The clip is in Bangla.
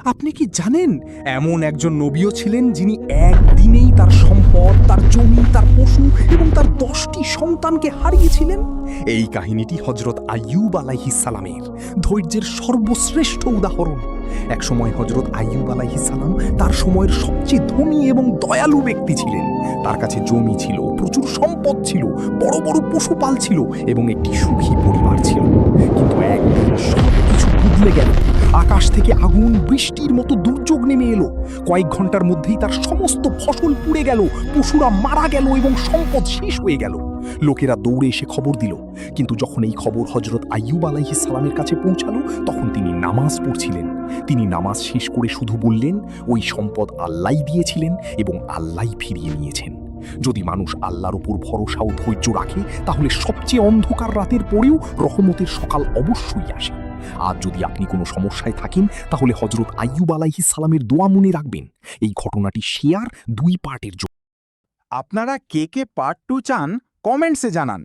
আপনি কি জানেন এমন একজন নবীও ছিলেন যিনি একদিনেই তার সম্পদ, তার জমি, তার পশু এবং তার 10টি সন্তানকে হারিয়েছিলেন? এই কাহিনীটি হযরত আইয়ুব আলাইহিস সালামের ধৈর্যের সর্বশ্রেষ্ঠ উদাহরণ। একসময় হযরত আইয়ুব আলাইহিস সালাম তার সময়ের সবচেয়ে ধনী এবং দয়ালু ব্যক্তি ছিলেন। তার কাছে জমি ছিল, প্রচুর সম্পদ ছিল, বড় বড় পশুপাল ছিল এবং একটি সুখী পরিবার ছিল। কিন্তু একদিন সবকিছু বদলে গেল। আকাশ থেকে আগুন, বৃষ্টির মতো দুর্যোগ নেমে এলো। কয়েক ঘন্টার মধ্যেই তার সমস্ত ফসল পুড়ে গেল, পশুরা মারা গেল এবং সম্পদ শেষ হয়ে গেল। লোকেরা দৌড়ে এসে খবর দিল। কিন্তু যখন এই খবর হযরত আইয়ুব আলাইহিস সালামের কাছে পৌঁছালো, তখন তিনি নামাজ পড়ছিলেন। তিনি নামাজ শেষ করে শুধু বললেন, ওই সম্পদ আল্লাহই দিয়েছিলেন এবং আল্লাহই ফিরিয়ে নিয়েছেন। যদি মানুষ আল্লাহর উপর ভরসা ও ধৈর্য রাখে, তাহলে সবচেয়ে অন্ধকার রাতের পরেও রহমতের সকাল অবশ্যই আসে। আর যদি আপনি কোনো সমস্যায় থাকেন, তাহলে হযরত আইয়ুব আলাইহিস সালামের দোয়া মনে রাখবেন। এই ঘটনাটি শেয়ার 2 পার্টের জন্য। আপনারা কে কে পার্ট 2 চান কমেন্টসে জানান।